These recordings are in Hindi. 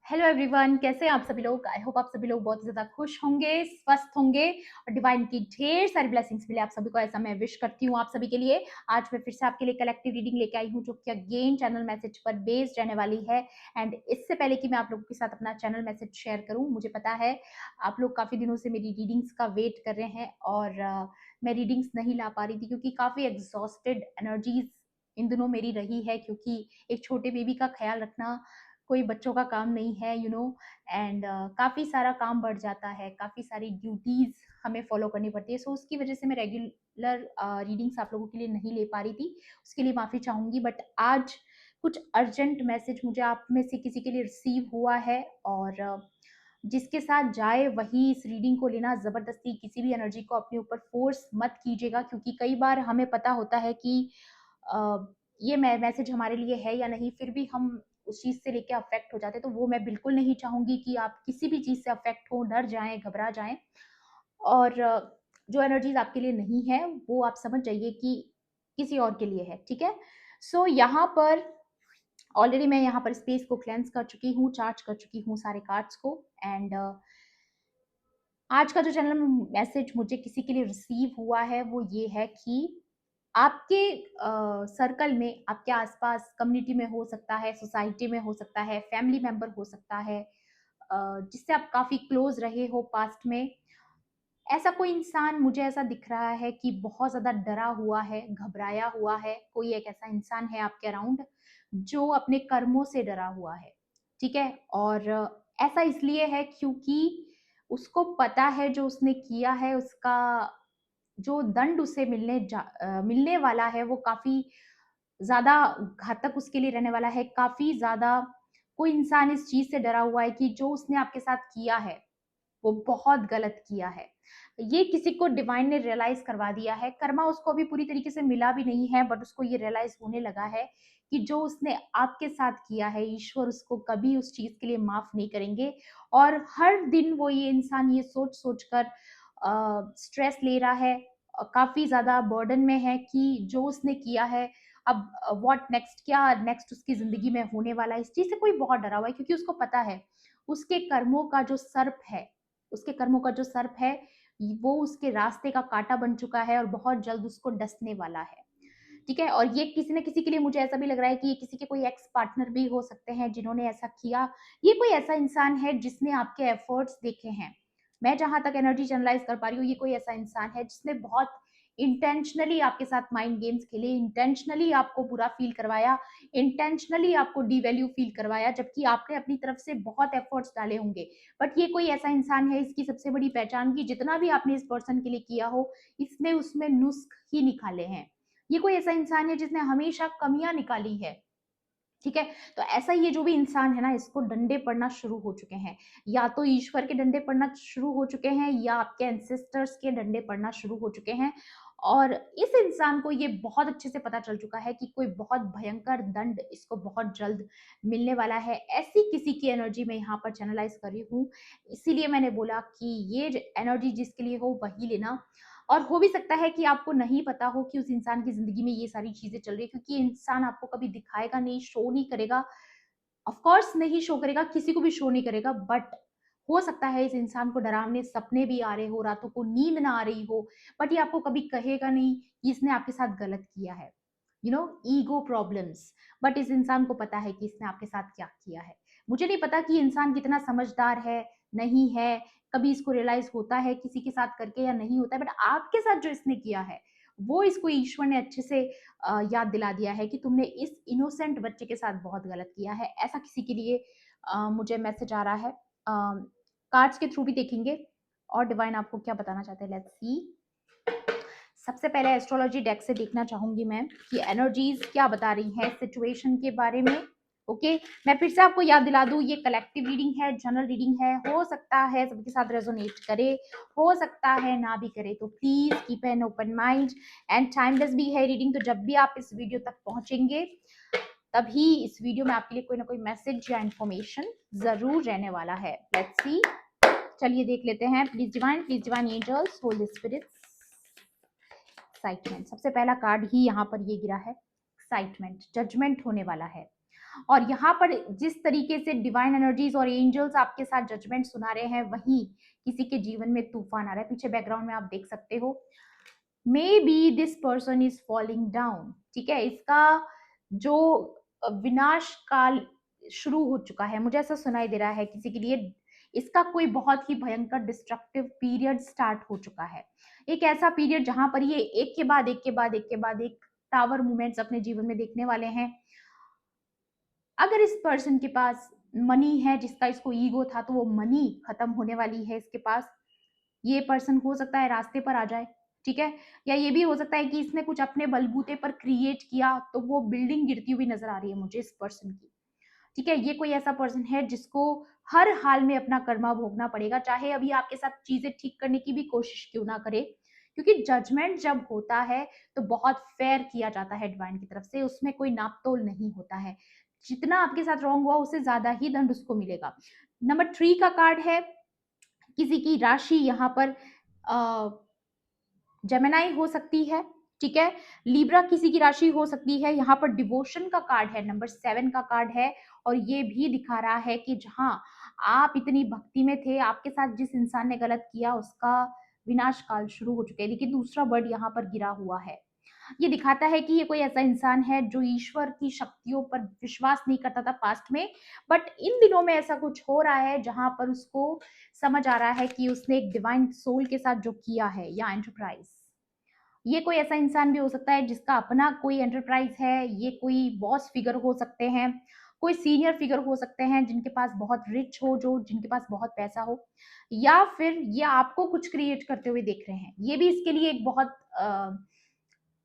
हेलो एवरीवन, कैसे हैं आप सभी लोग। आई होप आप सभी लोग बहुत ज़्यादा खुश होंगे, स्वस्थ होंगे और डिवाइन की ढेर सारी ब्लेसिंग्स मिले आप सभी को, ऐसा मैं विश करती हूँ आप सभी के लिए। आज मैं फिर से आपके लिए कलेक्टिव रीडिंग लेके आई हूँ जो कि अगेन चैनल मैसेज पर बेस्ड रहने वाली है। एंड इससे पहले कि मैं आप लोगों के साथ अपना चैनल मैसेज शेयर करूँ, मुझे पता है आप लोग काफ़ी दिनों से मेरी रीडिंग्स का वेट कर रहे हैं और मैं रीडिंग्स नहीं ला पा रही थी क्योंकि काफ़ी एग्जॉस्टेड एनर्जीज इन दिनों मेरी रही है, क्योंकि एक छोटे बेबी का ख्याल रखना कोई बच्चों का काम नहीं है, एंड काफ़ी सारा काम बढ़ जाता है, काफ़ी सारी ड्यूटीज़ हमें फॉलो करनी पड़ती है। सो उसकी वजह से मैं रेगुलर रीडिंग्स आप लोगों के लिए नहीं ले पा रही थी, उसके लिए माफ़ी चाहूँगी। बट आज कुछ अर्जेंट मैसेज मुझे आप में से किसी के लिए रिसीव हुआ है और जिसके साथ जाए वही इस रीडिंग को लेना। ज़बरदस्ती किसी भी एनर्जी को अपने ऊपर फोर्स मत कीजिएगा, क्योंकि कई बार हमें पता होता है कि ये मैसेज हमारे लिए है या नहीं, फिर भी हम उस चीज़ से लेके अफेक्ट हो जाते हैं। तो वो मैं बिल्कुल नहीं चाहूँगी कि आप किसी भी चीज़ से अफेक्ट हो, डर जाएँ, घबरा जाएँ। और जो एनर्जीज़ आपके लिए नहीं है, वो आप समझ जाइए कि किसी और के लिए है, ठीक है? सो यहाँ पर ऑलरेडी मैं यहाँ पर स्पेस को क्लेंस कर चुकी हूँ, चार्ज कर चुकी हूँ सारे कार्ड्स को। एंड आज का जो चैनल मैसेज मुझे किसी के लिए रिसीव हुआ है वो ये है कि आपके सर्कल में, आपके आसपास कम्युनिटी में हो सकता है, सोसाइटी में हो सकता है, फैमिली मेंबर हो सकता है, जिससे आप काफ़ी क्लोज रहे हो पास्ट में। ऐसा कोई इंसान मुझे ऐसा दिख रहा है कि बहुत ज़्यादा डरा हुआ है, घबराया हुआ है। कोई एक ऐसा इंसान है आपके अराउंड जो अपने कर्मों से डरा हुआ है, ठीक है? और ऐसा इसलिए है क्योंकि उसको पता है जो उसने किया है, उसका जो दंड उसे मिलने वाला है वो काफ़ी ज़्यादा घातक उसके लिए रहने वाला है। काफ़ी ज़्यादा कोई इंसान इस चीज़ से डरा हुआ है कि जो उसने आपके साथ किया है वो बहुत गलत किया है। ये किसी को डिवाइन ने रियलाइज करवा दिया है। कर्मा उसको अभी पूरी तरीके से मिला भी नहीं है, बट उसको ये रियलाइज होने लगा है कि जो उसने आपके साथ किया है, ईश्वर उसको कभी उस चीज के लिए माफ नहीं करेंगे। और हर दिन वो ये इंसान ये सोच सोच कर स्ट्रेस ले रहा है, काफी ज्यादा बर्डन में है कि जो उसने किया है अब व्हाट नेक्स्ट, क्या नेक्स्ट उसकी जिंदगी में होने वाला है। इस चीज से कोई बहुत डरा हुआ है, क्योंकि उसको पता है उसके कर्मों का जो सर्प है, उसके कर्मों का जो सर्प है वो उसके रास्ते का कांटा बन चुका है और बहुत जल्द उसको डसने वाला है, ठीक है? और ये किसी न किसी के लिए मुझे ऐसा भी लग रहा है कि ये किसी के कोई एक्स पार्टनर भी हो सकते हैं जिन्होंने ऐसा किया। ये कोई ऐसा इंसान है जिसने आपके एफर्ट्स देखे हैं। मैं जहां तक एनर्जी चैनलाइज कर पा रही हूँ, ये कोई ऐसा इंसान है जिसने बहुत इंटेंशनली आपके साथ माइंड गेम्स खेले, इंटेंशनली आपको बुरा फील करवाया, इंटेंशनली आपको डिवैल्यू फील करवाया, जबकि आपने अपनी तरफ से बहुत एफर्ट्स डाले होंगे। बट ये कोई ऐसा इंसान है, इसकी सबसे बड़ी पहचान की जितना भी आपने इस पर्सन के लिए किया हो, इसने उसमें नुस्ख ही निकाले हैं। ये कोई ऐसा इंसान है जिसने हमेशा कमियां निकाली है, ठीक है? तो ऐसा ये जो भी इंसान है ना, इसको डंडे पड़ना शुरू हो चुके हैं। या तो ईश्वर के डंडे पड़ना शुरू हो चुके हैं या आपके एंसेस्टर्स के डंडे पड़ना शुरू हो चुके हैं। और इस इंसान को ये बहुत अच्छे से पता चल चुका है कि कोई बहुत भयंकर दंड इसको बहुत जल्द मिलने वाला है। ऐसी किसी की एनर्जी में यहाँ पर चैनलाइज कर रही हूँ, इसीलिए मैंने बोला कि ये एनर्जी जिसके लिए हो वही लेना। और हो भी सकता है कि आपको नहीं पता हो कि उस इंसान की जिंदगी में ये सारी चीजें चल रही है, क्योंकि इंसान आपको कभी दिखाएगा नहीं, शो नहीं करेगा। ऑफ कोर्स नहीं शो करेगा, किसी को भी शो नहीं करेगा। बट हो सकता है इस इंसान को डरावने सपने भी आ रहे हो, रातों को नींद ना आ रही हो, बट ये आपको कभी कहेगा नहीं कि इसने आपके साथ गलत किया है। Ego problems. बट इस इंसान को पता है कि इसने आपके साथ क्या किया है। मुझे नहीं पता कि इंसान कितना समझदार है, नहीं है, कभी इसको रियलाइज होता है किसी के साथ करके या नहीं होता है, बट आपके साथ जो इसने किया है वो इसको ईश्वर ने अच्छे से याद दिला दिया है कि तुमने इस इनोसेंट बच्चे के साथ बहुत गलत किया है। ऐसा किसी के लिए मुझे मैसेज आ रहा है। कार्ड्स के थ्रू भी देखेंगे और डिवाइन आपको क्या बताना चाहते हैं, लेट्स सी। सबसे पहले एस्ट्रोलॉजी डेक से देखना चाहूंगी मैं कि एनर्जीज क्या बता रही हैं सिचुएशन के बारे में। ओके, मैं फिर से आपको याद दिला दूं, ये कलेक्टिव रीडिंग है, जनरल रीडिंग है। हो सकता है सबके साथ रेजोनेट करे, हो सकता है ना भी करे, तो please keep an open mind. And timeless भी है रीडिंग, तो जब भी आप इस वीडियो तक पहुंचेंगे तभी इस वीडियो में आपके लिए कोई ना कोई मैसेज या इन्फॉर्मेशन जरूर रहने वाला है। लेट्स सी, चलिए देख लेते हैं। Please divine angels, holy spirits, excitement. सबसे पहला कार्ड ही यहाँ पर ये गिरा है, एक्साइटमेंट। जजमेंट होने वाला है, और यहाँ पर जिस तरीके से डिवाइन एनर्जीज और एंजल्स आपके साथ जजमेंट सुना रहे हैं, वहीं किसी के जीवन में तूफान आ रहा है। पीछे बैकग्राउंड में आप देख सकते हो, may be this person is falling down. ठीक है, इसका जो विनाश काल शुरू हो चुका है, मुझे ऐसा सुनाई दे रहा है किसी के लिए इसका कोई बहुत ही भयंकर डिस्ट्रक्टिव पीरियड स्टार्ट हो चुका है। एक ऐसा पीरियड जहां पर ये एक के बाद एक के बाद एक के बाद एक टावर मूवमेंट्स अपने जीवन में देखने वाले हैं। अगर इस पर्सन के पास मनी है, जिसका इसको ईगो था, तो वो मनी खत्म होने वाली है इसके पास। ये पर्सन हो सकता है रास्ते पर आ जाए, ठीक है, या ये भी हो सकता है कि इसने कुछ अपने बलबूते पर क्रिएट किया, तो वो बिल्डिंग गिरती हुई नजर आ रही है मुझे इस पर्सन की। ठीक है, ये कोई ऐसा पर्सन है जिसको हर हाल में अपना कर्मा भोगना पड़ेगा, चाहे अभी आपके साथ चीजें ठीक करने की भी कोशिश क्यों ना करे, क्योंकि जजमेंट जब होता है तो बहुत फेयर किया जाता है डिवाइन की तरफ से, उसमें कोई नापतोल नहीं होता है। जितना आपके साथ रॉन्ग हुआ उससे ज्यादा ही दंड उसको मिलेगा। नंबर 3 का कार्ड है, किसी की राशि यहाँ पर जेमिनाई हो सकती है, ठीक है, लिब्रा किसी की राशि हो सकती है। यहाँ पर डिवोशन का कार्ड है, नंबर 7 का कार्ड है, और ये भी दिखा रहा है कि जहां आप इतनी भक्ति में थे, आपके साथ जिस इंसान ने गलत किया उसका विनाश काल शुरू हो चुका है। देखिए दूसरा वर्ड यहाँ पर गिरा हुआ है, ये दिखाता है कि ये कोई ऐसा इंसान है जो ईश्वर की शक्तियों पर विश्वास नहीं करता था पास्ट में, बट इन दिनों में ऐसा कुछ हो रहा है जहां पर उसको समझ आ रहा है कि उसने एक डिवाइन सोल के साथ जो किया है, या एंटरप्राइज। ये कोई ऐसा इंसान भी हो सकता है जिसका अपना कोई एंटरप्राइज है, ये कोई बॉस फिगर हो सकते हैं, कोई सीनियर फिगर हो सकते हैं जिनके पास बहुत रिच हो, जो जिनके पास बहुत पैसा हो, या फिर ये आपको कुछ क्रिएट करते हुए देख रहे हैं। ये भी इसके लिए एक बहुत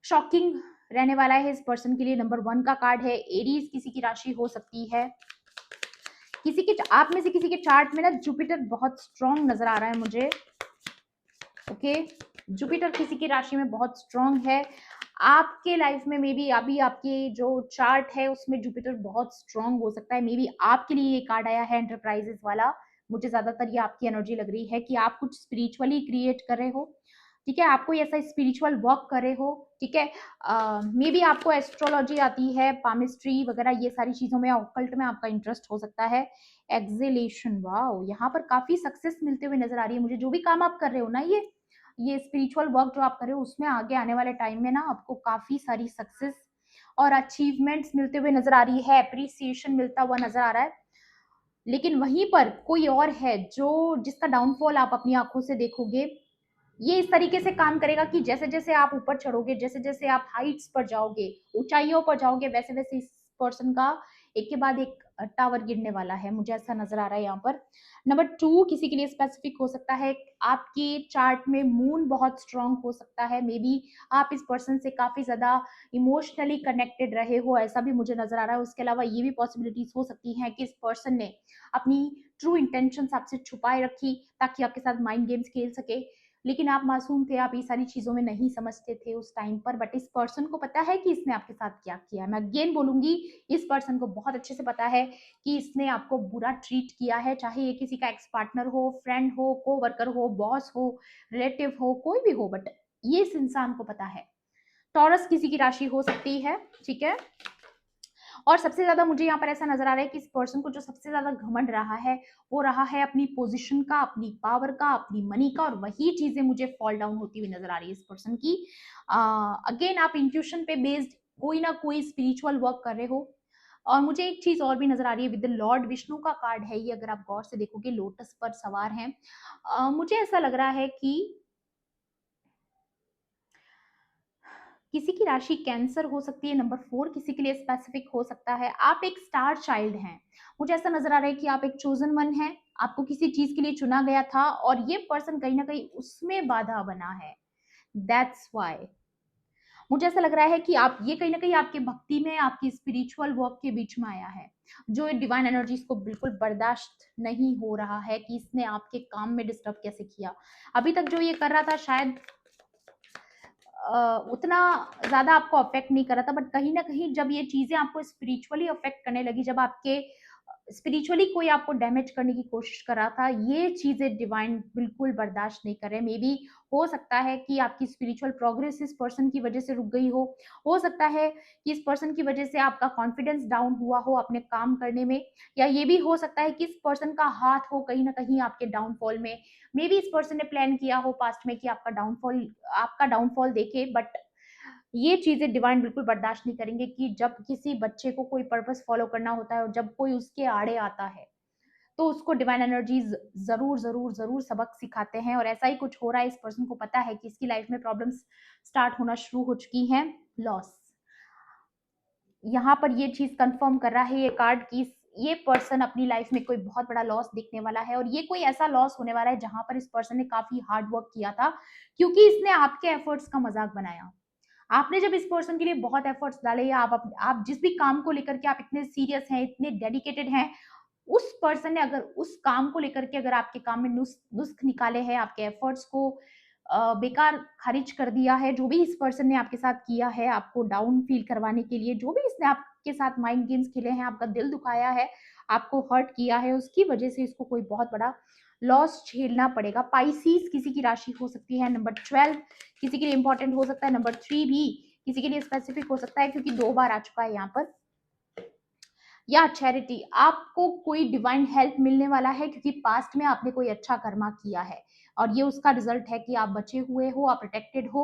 शॉकिंग रहने वाला है इस पर्सन के लिए। नंबर 1 का कार्ड है, एरीज किसी की राशि हो सकती है। किसी के आप में से किसी के चार्ट में ना जुपिटर बहुत स्ट्रांग नजर आ रहा है मुझे, ओके, जुपिटर किसी की राशि में बहुत स्ट्रांग है। आपके लाइफ में मे बी अभी आपकी जो चार्ट है उसमें जुपिटर बहुत स्ट्रांग हो सकता है। मे बी आपके लिए ये कार्ड आया है एंटरप्राइजेस वाला, मुझे ज्यादातर ये आपकी एनर्जी लग रही है कि आप कुछ स्पिरिचुअली क्रिएट कर रहे हो, ठीक है, आप कोई ऐसा स्पिरिचुअल वर्क कर रहे हो, ठीक है, मे बी आपको एस्ट्रोलॉजी आती है, पामिस्ट्री वगैरह, ये सारी चीजों में ऑकल्ट में आपका इंटरेस्ट हो सकता है। एक्सेलेशन, वाओ, यहाँ पर काफी सक्सेस मिलते हुए नजर आ रही है मुझे। जो भी काम आप कर रहे हो ना, ये स्पिरिचुअल वर्क जो आप कर रहे हो, उसमें आगे आने वाले टाइम में ना आपको काफी सारी सक्सेस और अचीवमेंट्स मिलते हुए नजर आ रही है, अप्रिसिएशन मिलता हुआ नजर आ रहा है। लेकिन वहीं पर कोई और है जो जिसका डाउनफॉल आप अपनी आंखों से देखोगे। ये इस तरीके से काम करेगा कि जैसे जैसे आप ऊपर चढ़ोगे, जैसे जैसे आप हाइट्स पर जाओगे, ऊंचाइयों पर जाओगे, वैसे वैसे इस पर्सन का एक के बाद एक टावर गिरने वाला है, मुझे ऐसा नजर आ रहा है यहाँ पर। नंबर 2 किसी के लिए स्पेसिफिक हो सकता है, आपके चार्ट में मून बहुत स्ट्रांग हो सकता है, मे बी आप इस पर्सन से काफी ज्यादा इमोशनली कनेक्टेड रहे हो, ऐसा भी मुझे नजर आ रहा है। उसके अलावा ये भी पॉसिबिलिटीज हो सकती हैं कि इस पर्सन ने अपनी ट्रू इंटेंशन आपसे छुपाए रखी ताकि आपके साथ माइंड गेम्स खेल सके, लेकिन आप मासूम थे, आप ये सारी चीजों में नहीं समझते थे उस टाइम पर, बट इस पर्सन को पता है कि इसने आपके साथ क्या किया है। मैं अगेन बोलूंगी, इस पर्सन को बहुत अच्छे से पता है कि इसने आपको बुरा ट्रीट किया है, चाहे ये किसी का एक्स पार्टनर हो, फ्रेंड हो, को वर्कर हो, बॉस हो, रिलेटिव हो, कोई भी हो, बट ये इस इंसान को पता है। टॉरस किसी की राशि हो सकती है, ठीक है, और सबसे ज्यादा मुझे यहाँ पर ऐसा नजर आ रहा है कि इस पर्सन को जो सबसे ज्यादा घमंड रहा है वो रहा है अपनी पोजीशन का, अपनी पावर का, अपनी मनी का, और वही चीजें मुझे फॉल डाउन होती हुई नजर आ रही है इस पर्सन की। अगेन आप इंट्यूशन पे बेस्ड कोई ना कोई स्पिरिचुअल वर्क कर रहे हो। और मुझे एक चीज और भी नजर आ रही है, विद लॉर्ड विष्णु का कार्ड है ये, अगर आप गौर से देखोगे लोटस पर सवार हैं। मुझे ऐसा लग रहा है कि किसी की राशि कैंसर हो सकती है। नंबर 4 किसी के लिए स्पेसिफिक हो सकता है, आप एक स्टार चाइल्ड हैं, मुझे ऐसा नजर आ रहा है कि आप एक चोजन वन हैं, आपको किसी चीज के लिए चुना गया था और ये पर्सन कहीं ना कहीं उसमें बाधा बना है। दैट्स वाई मुझे ऐसा लग रहा है कि आप ये कहीं ना कहीं आपकी भक्ति में, आपकी स्पिरिचुअल वर्क के बीच में आया है, जो डिवाइन एनर्जीज को बिल्कुल बर्दाश्त नहीं हो रहा है कि इसने आपके काम में डिस्टर्ब कैसे किया। अभी तक जो ये कर रहा था शायद उतना ज्यादा आपको अफेक्ट नहीं कर रहा था, बट कहीं ना कहीं जब ये चीजें आपको स्पिरिचुअली अफेक्ट करने लगी, जब आपके स्पिरिचुअली कोई आपको डैमेज करने की कोशिश कर रहा था, ये चीजें डिवाइन बिल्कुल बर्दाश्त नहीं कर रहे। मे बी हो सकता है कि आपकी स्पिरिचुअल प्रोग्रेस इस पर्सन की वजह से रुक गई हो सकता है कि इस पर्सन की वजह से आपका कॉन्फिडेंस डाउन हुआ हो अपने काम करने में, या ये भी हो सकता है कि इस पर्सन का हाथ हो कहीं ना कहीं आपके डाउनफॉल में। मे बी इस पर्सन ने प्लान किया हो पास्ट में कि आपका डाउनफॉल देखे, बट ये चीजें डिवाइन बिल्कुल बर्दाश्त नहीं करेंगे कि जब किसी बच्चे को कोई पर्पस फॉलो करना होता है और जब कोई उसके आड़े आता है तो उसको डिवाइन एनर्जीज जरूर जरूर जरूर सबक सिखाते हैं। और ऐसा ही कुछ हो रहा है, इस पर्सन को पता है कि इसकी लाइफ में प्रॉब्लम्स स्टार्ट होना शुरू हो चुकी हैं। लॉस, यहाँ पर ये चीज कंफर्म कर रहा है ये कार्ड की ये पर्सन अपनी लाइफ में कोई बहुत बड़ा लॉस दिखने वाला है, और ये कोई ऐसा लॉस होने वाला है जहां पर इस पर्सन ने काफी हार्ड वर्क किया था, क्योंकि इसने आपके एफर्ट्स का मजाक बनाया। आपने जब इस पर्सन के लिए बहुत एफर्ट्स डाले, या आप जिस भी काम को लेकर के आप इतने सीरियस हैं, इतने डेडिकेटेड हैं, उस पर्सन ने अगर उस काम को लेकर के अगर आपके काम में नुस्ख निकाले हैं, आपके एफर्ट्स को बेकार खारिज कर दिया है, जो भी इस पर्सन ने आपके साथ किया है आपको डाउन फील करवाने के लिए, जो भी इसने आपके साथ माइंड गेम्स खेले हैं, आपका दिल दुखाया है, आपको हर्ट किया है, उसकी वजह से इसको कोई बहुत बड़ा लॉस झेलना पड़ेगा। पाइसीज किसी की राशि हो सकती है, नंबर 12 किसी के लिए इंपॉर्टेंट हो सकता है, नंबर 3 भी किसी के लिए स्पेसिफिक हो सकता है, क्योंकि 2 बार आ चुका है यहाँ पर। या चैरिटी, आपको कोई डिवाइन हेल्प मिलने वाला है, क्योंकि पास्ट में आपने कोई अच्छा कर्मा किया है और ये उसका रिजल्ट है कि आप बचे हुए हो, आप प्रोटेक्टेड हो।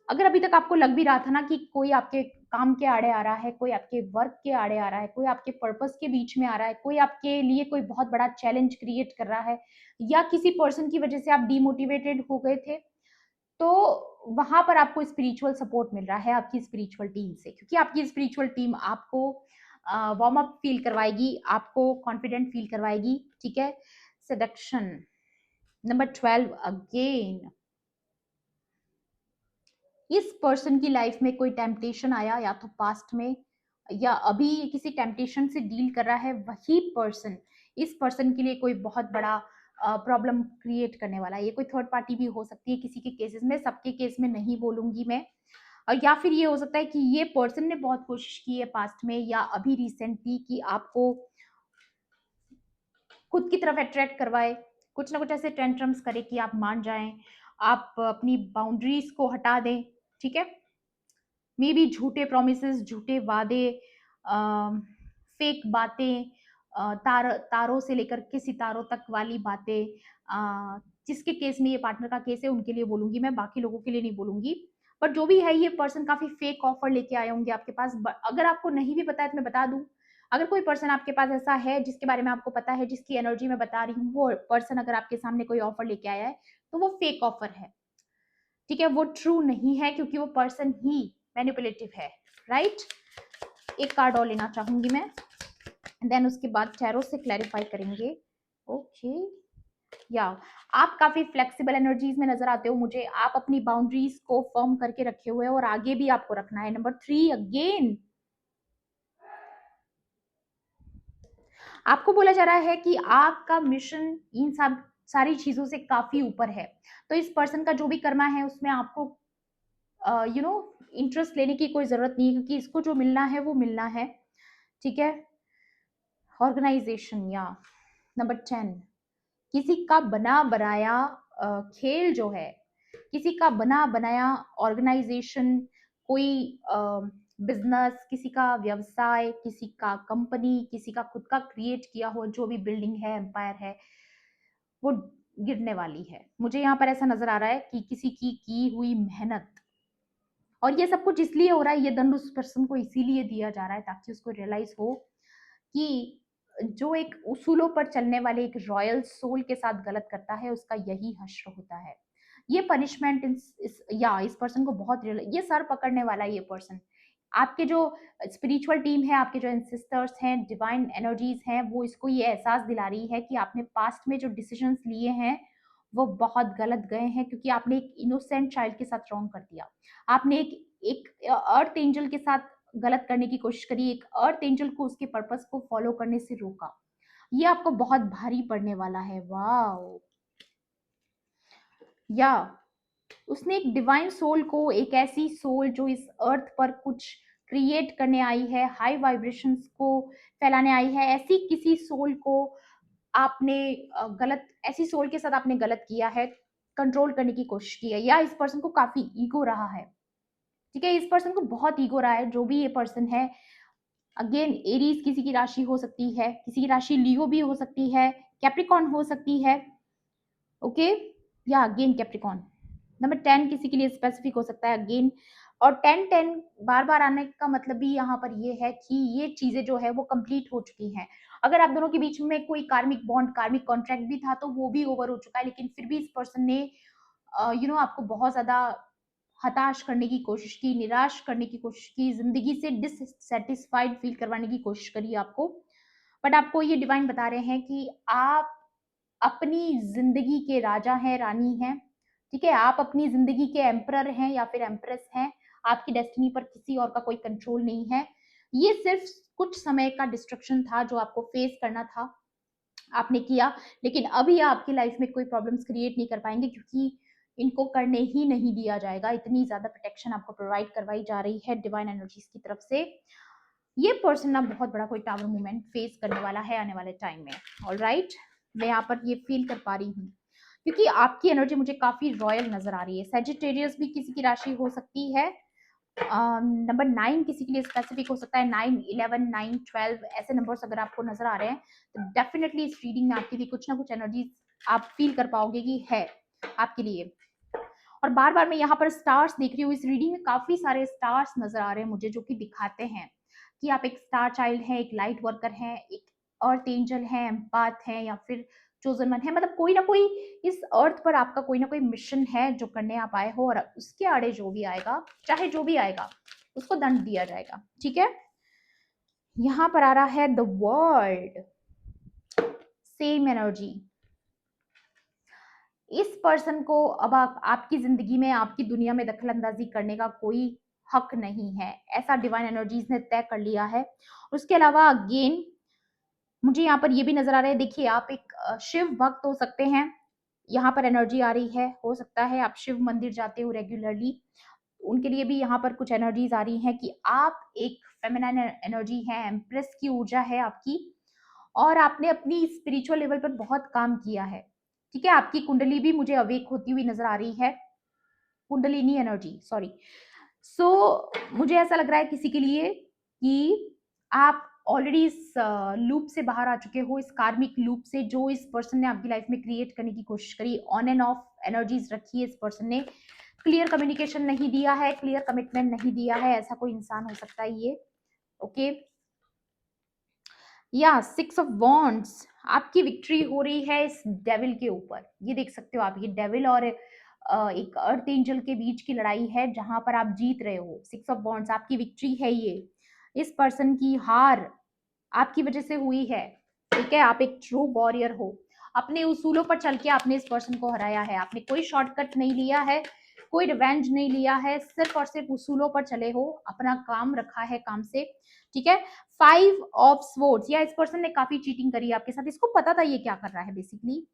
अगर अभी तक आपको लग भी रहा था ना कि कोई आपके काम के आड़े आ रहा है, कोई आपके वर्क के आड़े आ रहा है, कोई आपके पर्पस के बीच में आ रहा है, कोई आपके लिए कोई बहुत बड़ा चैलेंज क्रिएट कर रहा है, या किसी पर्सन की वजह से आप डीमोटिवेटेड हो गए थे, तो वहां पर आपको स्पिरिचुअल सपोर्ट मिल रहा है आपकी स्पिरिचुअल टीम से, क्योंकि आपकी स्पिरिचुअल टीम आपको वार्म अप फील करवाएगी, आपको कॉन्फिडेंट फील करवाएगी। ठीक है, सेडक्शन, नंबर 12 अगेन। इस पर्सन की लाइफ में कोई टेम्पटेशन आया, या तो पास्ट में या अभी ये किसी टेम्पटेशन से डील कर रहा है, वही पर्सन इस पर्सन के लिए कोई बहुत बड़ा प्रॉब्लम क्रिएट करने वाला है। ये कोई थर्ड पार्टी भी हो सकती है किसी के केसेस में, सबके केस में नहीं बोलूंगी मैं। और या फिर ये हो सकता है कि ये पर्सन ने बहुत कोशिश की है पास्ट में या अभी रिसेंटली कि आपको खुद की तरफ अट्रैक्ट करवाए, कुछ ना कुछ ऐसे टेंट्रम्स करे कि आप मान जाएं, आप अपनी बाउंड्रीज को हटा दें। ठीक है, मे बी झूठे प्रोमिसेस, झूठे वादे, फेक बातें, तारों से लेकर के सितारों तक वाली बातें, जिसके केस में ये पार्टनर का केस है उनके लिए बोलूंगी मैं, बाकी लोगों के लिए नहीं बोलूंगी। पर जो भी है, ये पर्सन काफी फेक ऑफर लेके आए होंगे आपके पास। अगर आपको नहीं भी पता है तो मैं बता दूं, अगर कोई पर्सन आपके पास ऐसा है जिसके बारे में आपको पता है, जिसकी एनर्जी मैं बता रही हूँ, वो पर्सन अगर आपके सामने कोई ऑफर लेके आया है तो वो फेक ऑफर है। ठीक है, वो ट्रू नहीं है, क्योंकि वो पर्सन ही मैनिपुलेटिव है। राइट, एक कार्ड और लेना चाहूंगी मैं, देन उसके बाद टैरो से क्लैरिफाई करेंगे। ओके, या आप काफी फ्लेक्सिबल एनर्जीज में नजर आते हो मुझे, आप अपनी बाउंड्रीज को फर्म करके रखे हुए हो और आगे भी आपको रखना है। नंबर 3 अगेन, आपको बोला जा रहा है कि आपका मिशन इन सब सारी चीजों से काफी ऊपर है। तो इस पर्सन का जो भी कर्मा है उसमें आपको इंटरेस्ट लेने की कोई जरूरत नहीं है, क्योंकि इसको जो मिलना है वो मिलना है। ठीक है, ऑर्गेनाइजेशन, या नंबर 10, किसी का बना बनाया खेल जो है, किसी का बना बनाया ऑर्गेनाइजेशन, कोई बिजनेस, किसी का व्यवसाय, किसी का कंपनी, किसी का खुद का क्रिएट किया हुआ जो भी बिल्डिंग है, एम्पायर है, वो गिरने वाली है। मुझे यहाँ पर ऐसा नजर आ रहा है कि किसी की हुई मेहनत, और ये सब कुछ इसलिए हो रहा है, ये दंड उस पर्सन को इसीलिए दिया जा रहा है ताकि उसको रियलाइज हो कि जो एक उसूलों पर चलने वाले एक रॉयल सोल के साथ गलत करता है, उसका यही हश्र होता है। ये पनिशमेंट इस पर्सन को बहुत ये सर पकड़ने वाला है। ये पर्सन, आपके जो स्पिरिचुअल टीम है, आपके जो एंसेस्टर्स हैं, डिवाइन एनर्जीज हैं, वो इसको ये एहसास दिला रही है कि आपने पास्ट में जो डिसीजंस लिए हैं वो बहुत गलत गए हैं, क्योंकि आपने एक इनोसेंट चाइल्ड के साथ रॉन्ग कर दिया। आपने एक अर्थ एंजल के साथ गलत करने की कोशिश करी, एक अर्थ एंजल को उसके पर्पस को फॉलो करने से रोका। ये आपको बहुत भारी पड़ने वाला है। वाओ, या उसने एक डिवाइन सोल को, एक ऐसी सोल जो इस अर्थ पर कुछ क्रिएट करने आई है, हाई वाइब्रेशंस को फैलाने आई है, ऐसी किसी सोल को आपने गलत, ऐसी सोल के साथ आपने गलत किया है, कंट्रोल करने की कोशिश की है, या इस पर्सन को काफी ईगो रहा है। ठीक है, इस पर्सन को बहुत ईगो रहा है, जो भी ये पर्सन है। अगेन एरीज किसी की राशि हो सकती है, किसी की राशि लियो भी हो सकती है, कैप्रिकॉन हो सकती है, ओके, या अगेन कैप्रिकॉन। नंबर 10 किसी के लिए स्पेसिफिक हो सकता है अगेन। और 10-10 बार बार आने का मतलब भी यहाँ पर ये है कि ये चीजें जो है वो कंप्लीट हो चुकी हैं। अगर आप दोनों के बीच में कोई कार्मिक बॉन्ड, कार्मिक कॉन्ट्रैक्ट भी था तो वो भी ओवर हो चुका है, लेकिन फिर भी इस पर्सन ने आपको बहुत ज्यादा हताश करने की कोशिश की, निराश करने की कोशिश की, जिंदगी से डिससेटिस्फाइड फील करवाने की कोशिश करी आपको। बट आपको ये डिवाइन बता रहे हैं कि आप अपनी जिंदगी के राजा हैं, रानी हैं। ठीक है, आप अपनी जिंदगी के एम्परर हैं या फिर एम्प्रेस हैं। आपकी डेस्टिनी पर किसी और का कोई कंट्रोल नहीं है। ये सिर्फ कुछ समय का डिस्ट्रक्शन था जो आपको फेस करना था, आपने किया। लेकिन अभी आपकी लाइफ में कोई प्रॉब्लम्स क्रिएट नहीं कर पाएंगे, क्योंकि इनको करने ही नहीं दिया जाएगा। इतनी ज्यादा प्रोटेक्शन आपको प्रोवाइड करवाई जा रही है डिवाइन एनर्जीज की तरफ से। ये पर्सन ना बहुत बड़ा कोई टावर मूवमेंट फेस करने वाला है आने वाले टाइम में। ऑलराइट, मैं यहाँ पर ये फील कर पा रही हूँ, क्योंकि आपकी एनर्जी मुझे काफी रॉयल नजर आ रही है। सेजिटेरियस भी किसी की राशि हो सकती है। नंबर 9 किसी के लिए स्पेसिफिक हो सकता है। 9, 11, 9, 12 ऐसे नंबर्स अगर आपको नजर आ रहे हैं तो डेफिनेटली इस रीडिंग में आपके लिए कुछ ना कुछ एनर्जी आप फील कर पाओगे कि है आपके लिए। और बार बार मैं यहाँ पर स्टार्स देख रही हूँ। इस रीडिंग में काफी सारे स्टार्स नजर आ रहे हैं मुझे, जो कि दिखाते हैं कि आप एक स्टार चाइल्ड हैं, एक लाइट वर्कर हैं, एक अर्थ एंजल है, एम्पाथ है, या फिर चोजन वन है। मतलब कोई ना कोई इस अर्थ पर आपका कोई ना कोई मिशन है जो करने आप आए हो, और उसके आड़े जो भी आएगा, चाहे जो भी आएगा, उसको दंड दिया जाएगा। ठीक है, यहां पर आ रहा है द वर्ल्ड, सेम एनर्जी। इस पर्सन को अब आपकी जिंदगी में, आपकी दुनिया में दखल अंदाजी करने का कोई हक नहीं है, ऐसा डिवाइन एनर्जीज ने तय कर लिया है। उसके अलावा अगेन मुझे यहाँ पर ये भी नजर आ रहा है, देखिए आप एक शिव भक्त हो सकते हैं। यहाँ पर एनर्जी आ रही है, हो सकता है आप शिव मंदिर जाते हो रेगुलरली, उनके लिए भी यहाँ पर कुछ एनर्जीज आ रही हैं कि आप एक फेमिनाइन एनर्जी है, एम्प्रेस की ऊर्जा है आपकी, और आपने अपनी स्पिरिचुअल लेवल पर बहुत काम किया है। ठीक है, आपकी कुंडली भी मुझे अवेक होती हुई नजर आ रही है, कुंडलिनी एनर्जी, सॉरी। सो मुझे ऐसा लग रहा है किसी के लिए कि आप ऑलरेडी इस लूप से बाहर आ चुके हो, इस कार्मिक लूप से जो इस पर्सन ने आपकी लाइफ में क्रिएट करने की कोशिश करी। ऑन एंड ऑफ एनर्जीज रखी है इस पर्सन ने, क्लियर कम्युनिकेशन नहीं दिया है, क्लियर कमिटमेंट नहीं दिया है, ऐसा कोई इंसान हो सकता है ये। ओके, या 6 ऑफ वॉन्ड्स, आपकी विक्ट्री हो रही है इस डेविल के ऊपर। ये देख सकते हो आप, ये डेविल और एक अर्थ एंजल के बीच की लड़ाई है जहां पर आप जीत रहे हो। 6 ऑफ वॉन्ड्स आपकी विक्ट्री है ये। इस पर्सन की हार आपकी वजह से हुई है। ठीक है, आप एक ट्रू वॉरियर हो, अपने उसूलों पर चल के आपने इस पर्सन को हराया है। आपने कोई शॉर्टकट नहीं लिया है, कोई रिवेंज नहीं लिया है, सिर्फ और सिर्फ उसूलों पर चले हो, अपना काम रखा है काम से। ठीक है, 5 ऑफ स्वॉर्ड्स, या इस पर्सन ने काफी चीटिंग करी है आपके साथ, इसको पता था ये क्या कर रहा है। बेसिकली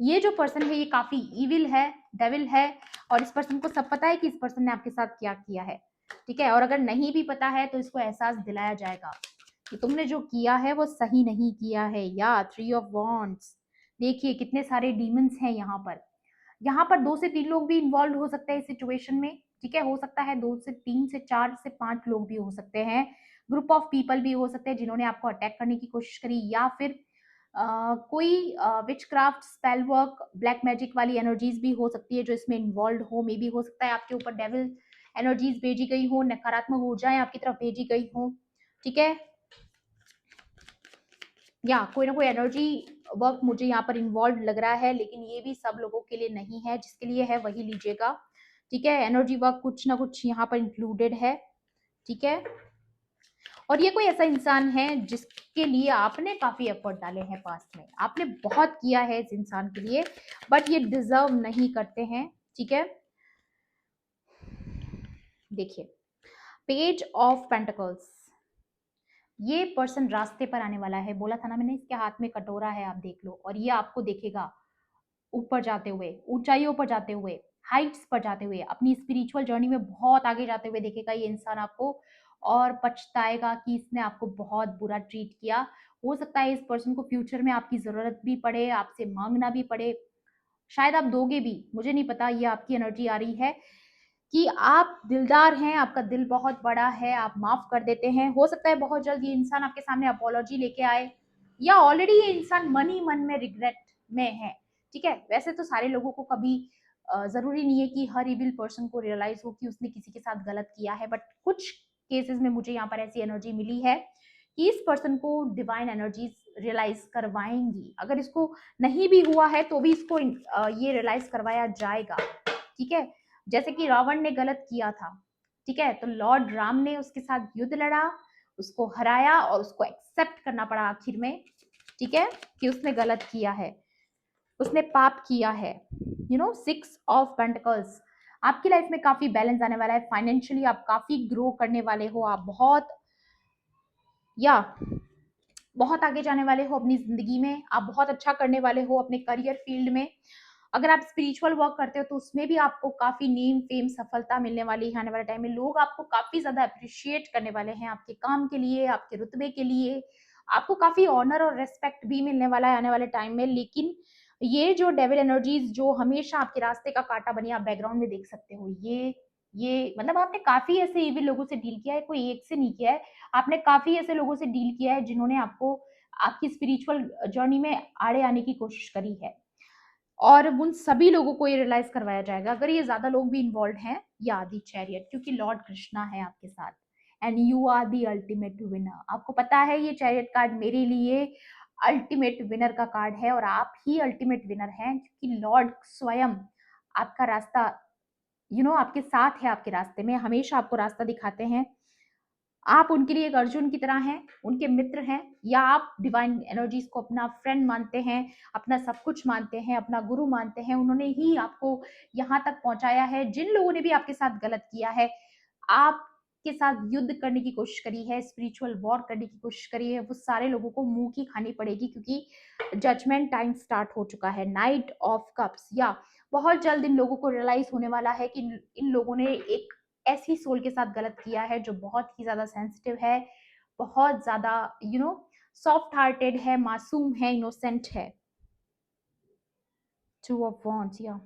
ये जो पर्सन है ये काफी इविल है, डेविल है, और इस पर्सन को सब पता है कि इस पर्सन ने आपके साथ क्या किया है। ठीक है, और अगर नहीं भी पता है तो इसको एहसास दिलाया जाएगा कि तुमने जो किया है वो सही नहीं किया है। या 3 ऑफ वॉन्ड्स, देखिए कितने सारे डीमंस हैं यहाँ पर। यहाँ पर 2 से 3 लोग भी इन्वॉल्व हो सकते हैं इस सिचुएशन में। ठीक है, हो सकता है 2 से 3 से 4 से 5 लोग भी हो सकते हैं, ग्रुप ऑफ पीपल भी हो सकते हैं जिन्होंने आपको अटैक करने की कोशिश करी, या फिर कोई witchcraft, spell work, black magic वाली एनर्जीज भी हो सकती है जो इसमें इन्वॉल्व हो। मे बी हो सकता है आपके ऊपर डेविल एनर्जीज भेजी गई हो, नकारात्मक ऊर्जाएं आपकी तरफ भेजी गई हो। ठीक है, या कोई ना कोई एनर्जी वर्क मुझे यहाँ पर इन्वॉल्व लग रहा है, लेकिन ये भी सब लोगों के लिए नहीं है, जिसके लिए है वही लीजिएगा। ठीक है, एनर्जी वर्क कुछ ना कुछ यहाँ पर इंक्लूडेड है। ठीक है, और ये कोई ऐसा इंसान है जिसके लिए आपने काफी एफर्ट डाले हैं पास्ट में, आपने बहुत किया है इस इंसान के लिए, बट ये डिजर्व नहीं करते हैं। ठीक है, देखिए पेज ऑफ पेंटिकल्स, ये पर्सन रास्ते पर आने वाला है। बोला था ना मैंने, इसके हाथ में कटोरा है, आप देख लो, और ये आपको देखेगा ऊपर जाते हुए, ऊंचाइयों पर जाते हुए, हाइट्स पर जाते हुए, अपनी स्पिरिचुअल जर्नी में बहुत आगे जाते हुए देखेगा ये इंसान आपको। और पछताएगा कि इसने आपको बहुत बुरा ट्रीट किया। हो सकता है इस पर्सन को फ्यूचर में आपकी ज़रूरत भी पड़े, आपसे माँगना भी पड़े, शायद आप दोगे भी, मुझे नहीं पता। ये आपकी एनर्जी आ रही है कि आप दिलदार हैं, आपका दिल बहुत बड़ा है, आप माफ़ कर देते हैं। हो सकता है बहुत जल्द ये इंसान आपके सामने अपॉलॉजी लेके आए, या ऑलरेडी ये इंसान मन ही मन में रिग्रेट में है, ठीक है? वैसे तो सारे लोगों को कभी ज़रूरी नहीं है कि हर इविल पर्सन को रियलाइज़ हो कि उसने किसी के साथ गलत किया है, बट कुछ केसेस में मुझे यहाँ पर ऐसी एनर्जी मिली है कि इस पर्सन को डिवाइन एनर्जीज़ रियलाइज़ करवाएँगी। अगर इसको नहीं भी हुआ है तो भी इसको ये रियलाइज़ करवाया जाएगा, ठीक है? जैसे कि रावण ने गलत किया था, ठीक है? तो लॉर्ड राम ने उसके साथ युद्ध लड़ा, उसको हराया और उसको एक्सेप्ट करना पड़ा आखिर में, ठीक है? कि उसने गलत किया है, उसने पाप किया है। यू नो 6 ऑफ पेंटिकल्स, आपकी लाइफ में काफ़ी बैलेंस आने वाला है, फाइनेंशियली आप काफ़ी ग्रो करने वाले हो, आप या बहुत आगे जाने वाले हो अपनी ज़िंदगी में, आप बहुत अच्छा करने वाले हो अपने करियर फील्ड में। अगर आप स्पिरिचुअल वर्क करते हो तो उसमें भी आपको काफ़ी नेम, फेम, सफलता मिलने वाली है आने वाले टाइम में। लोग आपको काफ़ी ज़्यादा अप्रिशिएट करने वाले हैं आपके काम के लिए, आपके रुतबे के लिए। आपको काफ़ी ऑनर और रिस्पेक्ट भी मिलने वाला है आने वाले टाइम में। लेकिन ये जो डेविल एनर्जीज़ जो हमेशा आपके रास्ते का कांटा बनी, आप बैकग्राउंड में देख सकते हो। ये मतलब आपने काफ़ी ऐसे इविल लोगों से डील किया है, कोई एक से नहीं किया है। आपने काफ़ी ऐसे लोगों से डील किया है जिन्होंने आपको आपकी स्पिरिचुअल जर्नी में आड़े आने की कोशिश करी है। और उन सभी लोगों को ये रियलाइज़ करवाया जाएगा, अगर ये ज़्यादा लोग भी इन्वॉल्वड हैं, या द चैरियट, क्योंकि लॉर्ड कृष्णा है आपके साथ and you are the ultimate winner. आपको पता है ये चैरियट कार्ड मेरे लिए अल्टीमेट विनर का कार्ड है और आप ही अल्टीमेट विनर हैं, क्योंकि लॉर्ड स्वयं आपका रास्ता आपके साथ है, आपके रास्ते में हमेशा आपको रास्ता दिखाते हैं। आप उनके लिए एक अर्जुन की तरह हैं, उनके मित्र हैं, या आप डिवाइन एनर्जीज को अपना फ्रेंड मानते हैं, अपना सब कुछ मानते हैं, अपना गुरु मानते हैं। उन्होंने ही आपको यहाँ तक पहुँचाया है। जिन लोगों ने भी आपके साथ गलत किया है, आपके साथ युद्ध करने की कोशिश करी है, स्पिरिचुअल वॉर करने की कोशिश करी है, वो सारे लोगों को मुँह की खानी पड़ेगी, क्योंकि जजमेंट टाइम स्टार्ट हो चुका है। नाइट ऑफ कप्स, या बहुत जल्द इन लोगों को रियलाइज़ होने वाला है कि इन लोगों ने एक ऐसी सोल के साथ गलत किया है जो बहुत ही ज़्यादा सेंसिटिव है, बहुत ज़्यादा सॉफ्ट हार्टेड है, मासूम है, इनोसेंट है। 2 ऑफ वॉन्ड्स, या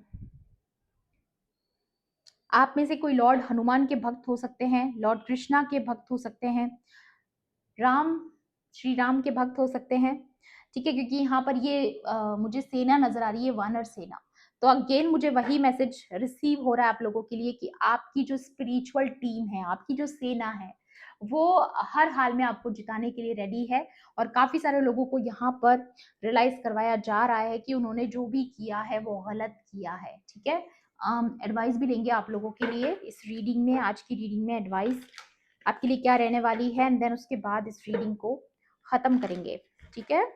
आप में से कोई लॉर्ड हनुमान के भक्त हो सकते हैं, लॉर्ड कृष्णा के भक्त हो सकते हैं, श्री राम के भक्त हो सकते हैं, ठीक है? क्योंकि यहाँ पर ये मुझे सेना नजर आ रही है, वानर सेना। तो अगेन मुझे वही मैसेज रिसीव हो रहा है आप लोगों के लिए कि आपकी जो स्पिरिचुअल टीम है, आपकी जो सेना है, वो हर हाल में आपको जिताने के लिए रेडी है। और काफी सारे लोगों को यहाँ पर रियलाइज करवाया जा रहा है कि उन्होंने जो भी किया है वो गलत किया है, ठीक है? एडवाइस भी लेंगे आप लोगों के लिए इस रीडिंग में, आज की रीडिंग में एडवाइस आपके लिए क्या रहने वाली है, एंड देन उसके बाद इस रीडिंग को खत्म करेंगे, ठीक है?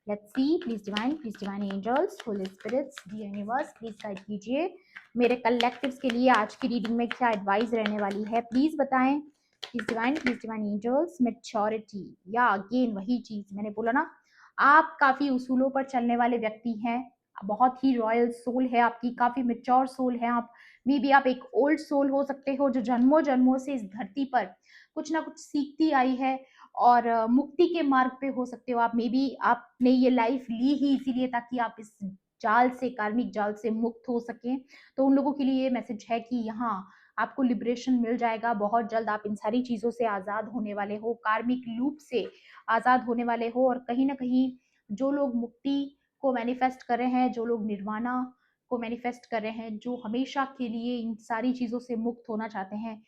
Let's see, please divine angels, holy spirits, the universe, please guide कीजिए मेरे कलेक्टिव्स के लिए आज की रीडिंग में क्या एडवाइस रहने वाली है, प्लीज बताएं। प्लीज डिवाइन एंजल्स, मैच्योरिटी, या अगेन वही चीज मैंने बोला ना, आप काफी उसूलों पर चलने वाले व्यक्ति हैं, बहुत ही रॉयल सोल है आपकी, काफी मेच्योर सोल है आप। मे बी आप एक ओल्ड सोल हो सकते हो जो जन्मों जन्मों से इस धरती पर कुछ ना कुछ सीखती आई है और मुक्ति के मार्ग पे हो सकते हो आप। मे बी आपने ये लाइफ ली ही इसीलिए ताकि आप इस जाल से, कार्मिक जाल से मुक्त हो सकें। तो उन लोगों के लिए ये मैसेज है कि यहाँ आपको लिबरेशन मिल जाएगा बहुत जल्द, आप इन सारी चीज़ों से आज़ाद होने वाले हो, कार्मिक लूप से आज़ाद होने वाले हो। और कहीं ना कहीं जो लोग मुक्ति को मैनिफेस्ट कर रहे हैं, जो लोग निर्वाणा को मैनिफेस्ट कर रहे हैं, जो हमेशा के लिए इन सारी चीज़ों से मुक्त होना चाहते हैं,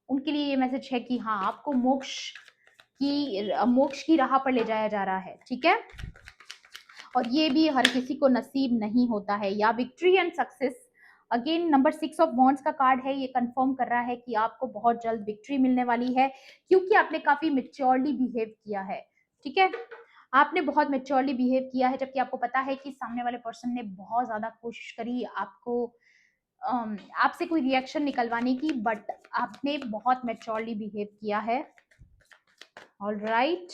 उनके लिए ये मैसेज है कि हाँ, आपको मोक्ष की राह पर ले जाया जा रहा है, ठीक है? और ये भी हर किसी को नसीब नहीं होता है, या victory and success. Again number 6 of wands का कार्ड है, ये कंफर्म कर रहा है कि आपको बहुत जल्द विक्ट्री मिलने वाली है, क्योंकि आपने काफी मेच्योरली बिहेव किया है, ठीक है? आपने बहुत मेच्योरली बिहेव किया है, जबकि आपको पता है कि सामने वाले पर्सन ने बहुत ज्यादा कोशिश करी आपको आपसे कोई रिएक्शन निकलवाने की, बट आपने बहुत मेच्योरली बिहेव किया है। ऑलराइट,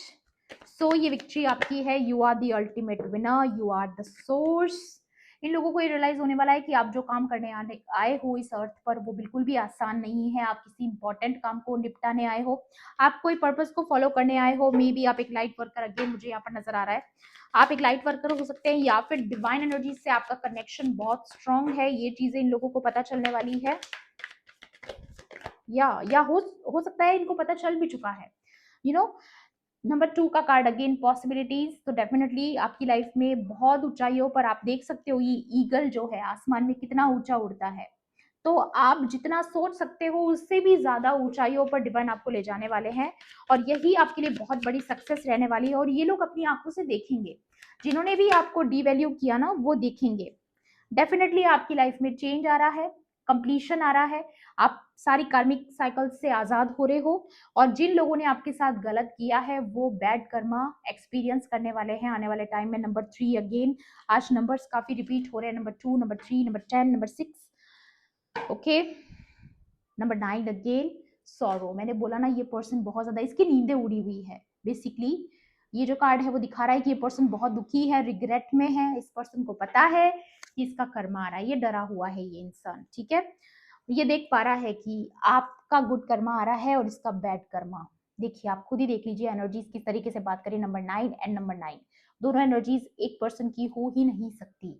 सो ये विक्ट्री आपकी है। You are the ultimate winner, you are the source. इन लोगों को ये रियलाइज होने वाला है कि आप जो काम करने आने आए हो इस अर्थ पर वो बिल्कुल भी आसान नहीं है। आप किसी इंपॉर्टेंट काम को निपटाने आए हो, आप कोई पर्पस को फॉलो करने आए हो। मे बी आप एक लाइट वर्कर, अगेन मुझे यहाँ पर नजर आ रहा है, आप एक लाइट वर्कर हो सकते हैं, या फिर डिवाइन एनर्जी से आपका कनेक्शन बहुत स्ट्रांग है। ये चीजें इन लोगों को पता चलने वाली है, या हो सकता है इनको पता चल भी चुका है। यू नो, नंबर 2 का कार्ड अगेन पॉसिबिलिटीज। तो डेफिनेटली आपकी लाइफ में बहुत ऊंचाइयों पर आप देख सकते हो, ये ईगल जो है आसमान में कितना ऊंचा उड़ता है। तो आप जितना सोच सकते हो उससे भी ज्यादा ऊंचाइयों पर डिवाइन आपको ले जाने वाले हैं, और यही आपके लिए बहुत बड़ी सक्सेस रहने वाली है। और ये लोग अपनी आंखों से देखेंगे, जिन्होंने भी आपको डिवैल्यू किया ना वो देखेंगे। डेफिनेटली आपकी लाइफ में चेंज आ रहा है, कंप्लीशन आ रहा है, आप सारी कार्मिक साइकिल से आजाद हो रहे हो, और जिन लोगों ने आपके साथ गलत किया है वो बैड कर्मा एक्सपीरियंस करने वाले हैं आने वाले टाइम में। नंबर 3 अगेन, आज नंबर्स काफी रिपीट हो रहे हैं, number 2, number 3, number 10, number 6, okay, number 9 again sorrow. मैंने बोला ना, ये पर्सन बहुत ज्यादा, इसकी नींदें उड़ी हुई है बेसिकली। ये जो कार्ड है वो दिखा रहा है कि ये पर्सन बहुत दुखी है, रिग्रेट में है, इस पर्सन को पता है कि इसका कर्मा आ रहा है, ये डरा हुआ है ये इंसान, ठीक है। ये देख पा रहा है कि आपका गुड कर्मा आ रहा है और इसका बैड कर्मा। देखिए, आप खुद ही देख लीजिए एनर्जीज किस तरीके से बात करें। नंबर 9 एंड नंबर 9 दोनों एनर्जीज एक पर्सन की हो ही नहीं सकती,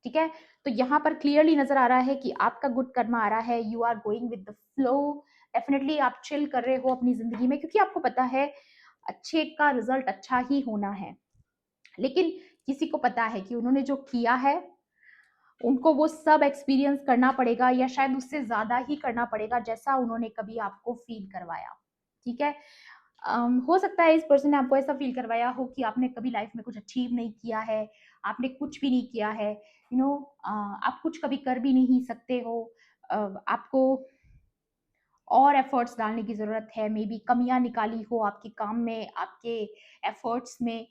ठीक है। तो यहाँ पर क्लियरली नजर आ रहा है कि आपका गुड कर्मा आ रहा है, you are going with the flow. Definitely आप चिल कर रहे हो अपनी जिंदगी में, क्योंकि आपको पता है अच्छे का रिजल्ट अच्छा ही होना है। लेकिन किसी को पता है कि उन्होंने जो किया है उनको वो सब एक्सपीरियंस करना पड़ेगा, या शायद उससे ज्यादा ही करना पड़ेगा जैसा उन्होंने कभी आपको फील करवाया, ठीक है। हो सकता है इस पर्सन ने आपको ऐसा फील करवाया हो कि आपने कभी लाइफ में कुछ अचीव नहीं किया है, आपने कुछ भी नहीं किया है, आप कुछ कभी कर भी नहीं सकते हो, आपको और एफर्ट्स डालने की जरूरत है, मे बी कमियां निकाली हो आपके काम में, आपके एफर्ट्स में,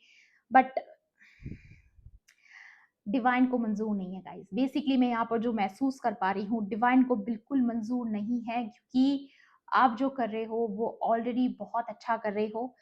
बट डिवाइन को मंजूर नहीं है गाइस। बेसिकली मैं यहाँ पर जो महसूस कर पा रही हूँ, डिवाइन को बिल्कुल मंजूर नहीं है, क्योंकि आप जो कर रहे हो वो ऑलरेडी बहुत अच्छा कर रहे हो।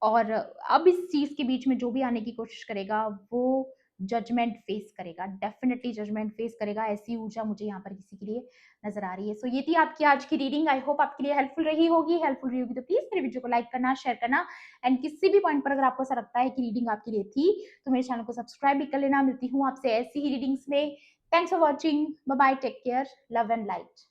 और अब इस चीज के बीच में जो भी आने की कोशिश करेगा वो जजमेंट फेस करेगा, डेफिनेटली जजमेंट फेस करेगा। ऐसी ऊर्जा मुझे यहाँ पर किसी के लिए नजर आ रही है। सो ये थी आपकी आज की रीडिंग, आई होप आपके लिए हेल्पफुल रही होगी। हेल्पफुल रही होगी तो प्लीज मेरे वीडियो को लाइक करना, शेयर करना, एंड किसी भी पॉइंट पर अगर आपको ऐसा लगता है कि रीडिंग आपके लिए थी तो मेरे चैनल को सब्सक्राइब भी कर लेना। मिलती हूँ आपसे ऐसी ही रीडिंग्स में। Thanks for watching, bye bye, take care, love and light.